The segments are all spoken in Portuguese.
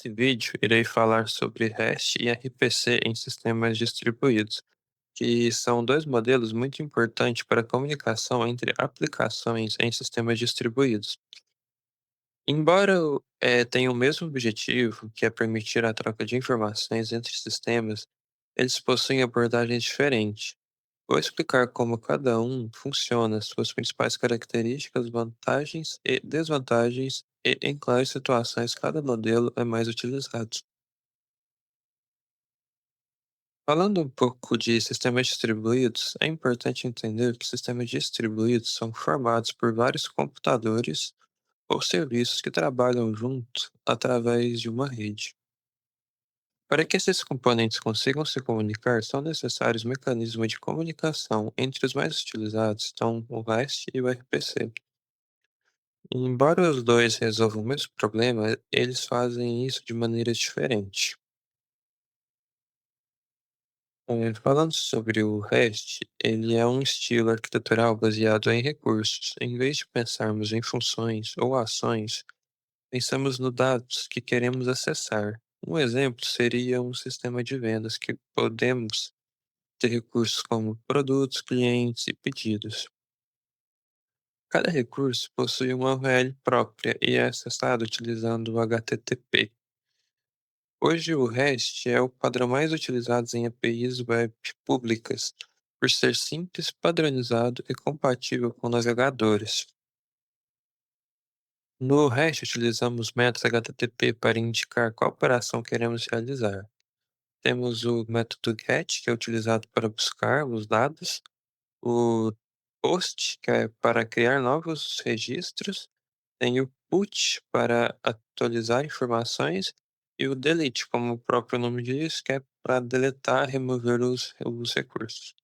Nesse vídeo, irei falar sobre REST e RPC em sistemas distribuídos, que são dois modelos muito importantes para a comunicação entre aplicações em sistemas distribuídos. Embora tenham o mesmo objetivo, que é permitir a troca de informações entre sistemas, eles possuem abordagens diferentes. Vou explicar como cada um funciona, suas principais características, vantagens e desvantagens, e em quais situações cada modelo é mais utilizado. Falando um pouco de sistemas distribuídos, é importante entender que sistemas distribuídos são formados por vários computadores ou serviços que trabalham juntos através de uma rede. Para que esses componentes consigam se comunicar, são necessários mecanismos de comunicação. Entre os mais utilizados estão o REST e o RPC. Embora os dois resolvam o mesmo problema, eles fazem isso de maneiras diferentes. Falando sobre o REST, ele é um estilo arquitetural baseado em recursos. Em vez de pensarmos em funções ou ações, pensamos nos dados que queremos acessar. Um exemplo seria um sistema de vendas que podemos ter recursos como produtos, clientes e pedidos. Cada recurso possui uma URL própria e é acessado utilizando o HTTP. Hoje, o REST é o padrão mais utilizado em APIs web públicas, por ser simples, padronizado e compatível com navegadores. No REST, utilizamos métodos HTTP para indicar qual operação queremos realizar. Temos o método GET, que é utilizado para buscar os dados, o POST, que é para criar novos registros, tem o PUT para atualizar informações e o delete, como o próprio nome diz, que é para deletar, remover os recursos.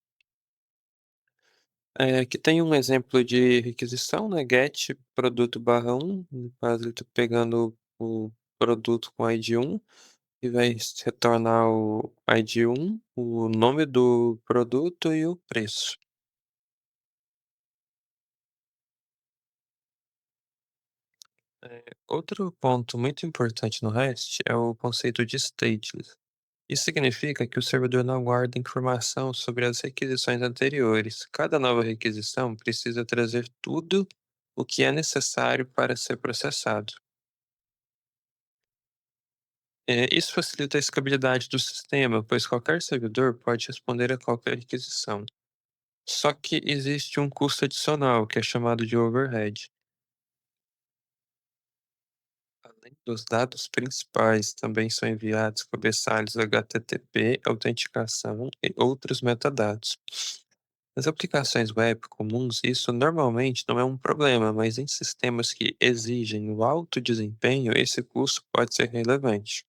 Aqui tem um exemplo de requisição, né? Get produto barra um, no caso ele está pegando o produto com ID 1 e vai retornar o ID 1, o nome do produto e o preço. Outro ponto muito importante no REST é o conceito de stateless. Isso significa que o servidor não guarda informação sobre as requisições anteriores. Cada nova requisição precisa trazer tudo o que é necessário para ser processado. Isso facilita a escalabilidade do sistema, pois qualquer servidor pode responder a qualquer requisição. Só que existe um custo adicional, que é chamado de overhead. Além dos dados principais, também são enviados cabeçalhos HTTP, autenticação e outros metadados. Nas aplicações web comuns, isso normalmente não é um problema, mas em sistemas que exigem o alto desempenho, esse custo pode ser relevante.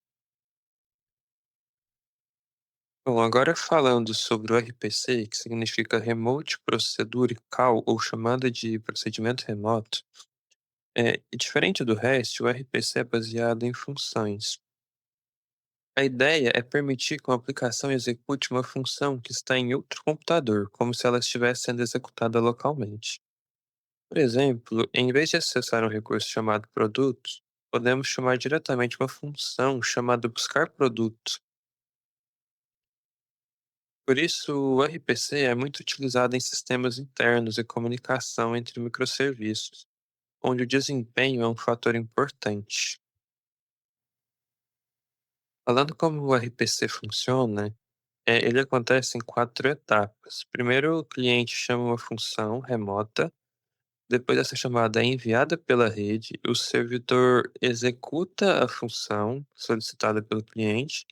Bom, agora falando sobre o RPC, que significa Remote Procedure Call, ou chamada de procedimento remoto, diferente do REST, o RPC é baseado em funções. A ideia é permitir que uma aplicação execute uma função que está em outro computador, como se ela estivesse sendo executada localmente. Por exemplo, em vez de acessar um recurso chamado produtos, podemos chamar diretamente uma função chamada buscar produto. Por isso, o RPC é muito utilizado em sistemas internos e comunicação entre microserviços, onde o desempenho é um fator importante. Falando como o RPC funciona, ele acontece em quatro etapas. Primeiro, o cliente chama uma função remota. Depois essa chamada é enviada pela rede, o servidor executa a função solicitada pelo cliente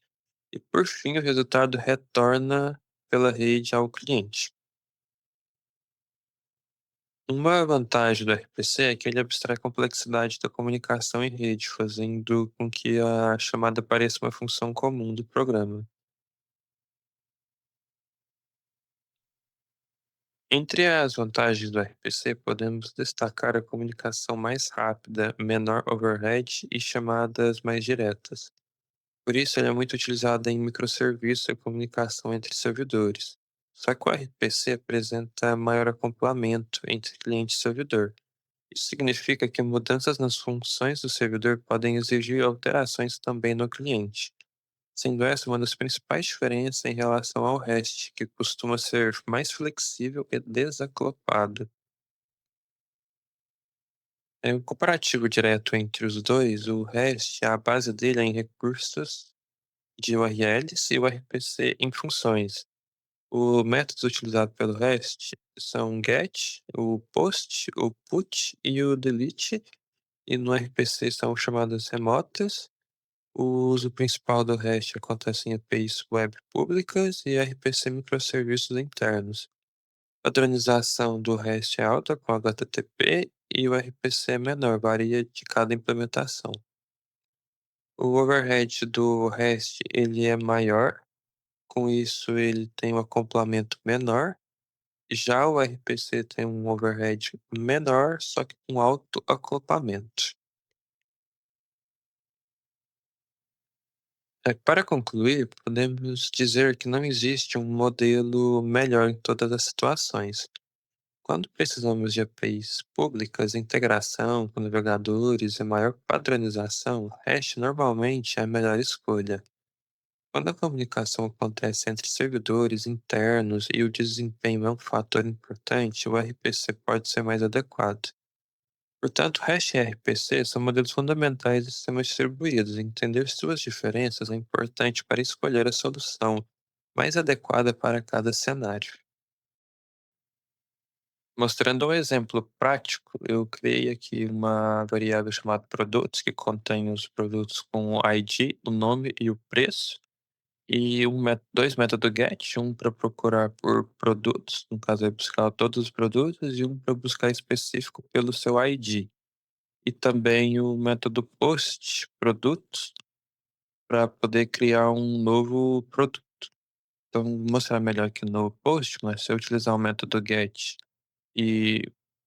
e, por fim, o resultado retorna pela rede ao cliente. Uma vantagem do RPC é que ele abstrai a complexidade da comunicação em rede, fazendo com que a chamada pareça uma função comum do programa. Entre as vantagens do RPC, podemos destacar a comunicação mais rápida, menor overhead e chamadas mais diretas. Por isso, ele é muito utilizado em microserviços e comunicação entre servidores. Só que o RPC apresenta maior acoplamento entre cliente e servidor. Isso significa que mudanças nas funções do servidor podem exigir alterações também no cliente, sendo essa uma das principais diferenças em relação ao REST, que costuma ser mais flexível e desacoplado. É um comparativo direto entre os dois, o REST, a base dele é em recursos de URLs e o RPC em funções. Os métodos utilizados pelo REST são o GET, o POST, o PUT e o DELETE, e no RPC são chamadas remotas. O uso principal do REST acontece em APIs web públicas e RPC microserviços internos. A padronização do REST é alta com HTTP e o RPC é menor, varia de cada implementação. O overhead do REST ele é maior, com isso ele tem um acoplamento menor. Já o RPC tem um overhead menor, só que com alto acoplamento. Para concluir, podemos dizer que não existe um modelo melhor em todas as situações. Quando precisamos de APIs públicas, integração com navegadores e maior padronização, REST normalmente é a melhor escolha. Quando a comunicação acontece entre servidores internos e o desempenho é um fator importante, o RPC pode ser mais adequado. Portanto, hash e RPC são modelos fundamentais de sistemas distribuídos. Entender suas diferenças é importante para escolher a solução mais adequada para cada cenário. Mostrando um exemplo prático, eu criei aqui uma variável chamada produtos, que contém os produtos com o ID, o nome e o preço, e dois métodos get, um para procurar por produtos, no caso é buscar todos os produtos, e um para buscar específico pelo seu ID. E também o método post produtos para poder criar um novo produto. Então, vou mostrar melhor aqui no post, mas se eu utilizar o método get e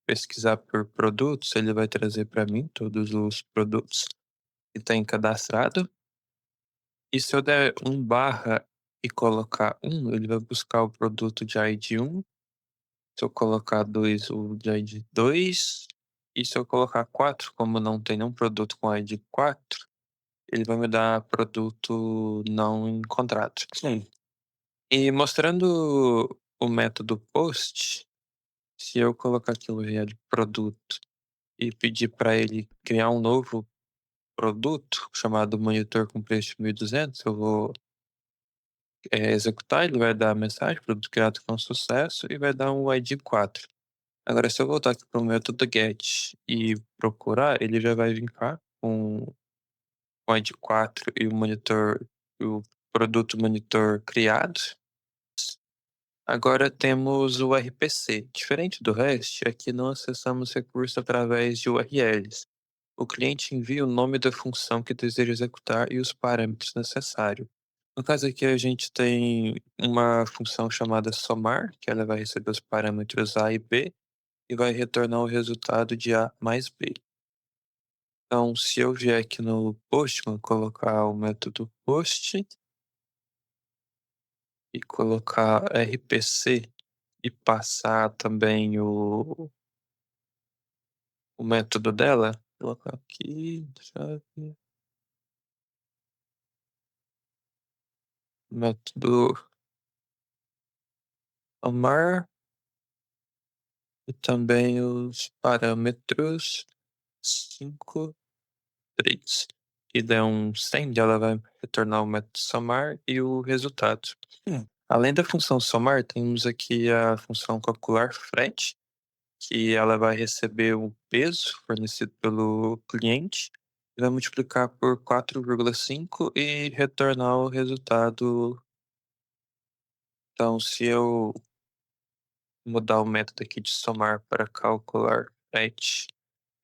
pesquisar por produtos, ele vai trazer para mim todos os produtos que tem cadastrado. E se eu der um barra e colocar um, ele vai buscar o produto de ID 1. Se eu colocar 2, o de ID 2. E se eu colocar 4, como não tem nenhum produto com ID 4, ele vai me dar produto não encontrado. Sim. E mostrando o método post, se eu colocar aqui o de produto e pedir para ele criar um novo produto chamado monitor com preço de 1.200, eu vou executar, ele vai dar a mensagem, produto criado com sucesso, e vai dar um ID 4. Agora, se eu voltar aqui para o método get e procurar, ele já vai vir cá com o ID 4 e o monitor, o produto monitor criado. Agora temos o RPC. Diferente do REST, aqui não acessamos recursos através de URLs. O cliente envia o nome da função que deseja executar e os parâmetros necessários. No caso aqui, a gente tem uma função chamada somar, que ela vai receber os parâmetros A e B e vai retornar o resultado de A mais B. Então, se eu vier aqui no Postman, colocar o método post e colocar RPC e passar também o método dela, vou colocar aqui, deixa eu ver, método amar e também os parâmetros 5 3 e der um send, ela vai retornar o método somar e o resultado. Além da função somar, temos aqui a função calcular frete, que ela vai receber o peso fornecido pelo cliente e vai multiplicar por 4,5 e retornar o resultado. Então, se eu mudar o método aqui de somar para calcular frete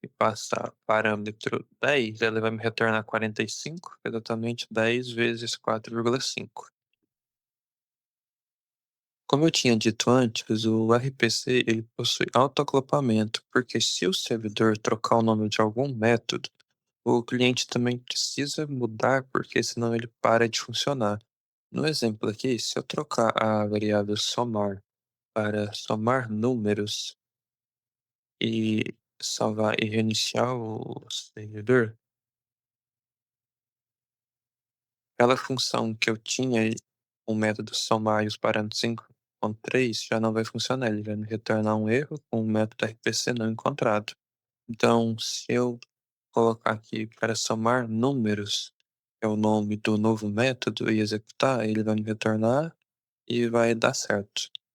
e passar parâmetro 10, ela vai me retornar 45, exatamente 10 vezes 4,5. Como eu tinha dito antes, o RPC ele possui autoacoplamento, porque se o servidor trocar o nome de algum método, o cliente também precisa mudar, porque senão ele para de funcionar. No exemplo aqui, se eu trocar a variável somar para somar números e salvar e reiniciar o servidor, aquela função que eu tinha aí, o método somar e os parâmetros 5.3 já não vai funcionar, ele vai me retornar um erro com o método RPC não encontrado. Então, se eu colocar aqui para somar números, que é o nome do novo método, e executar, ele vai me retornar e vai dar certo.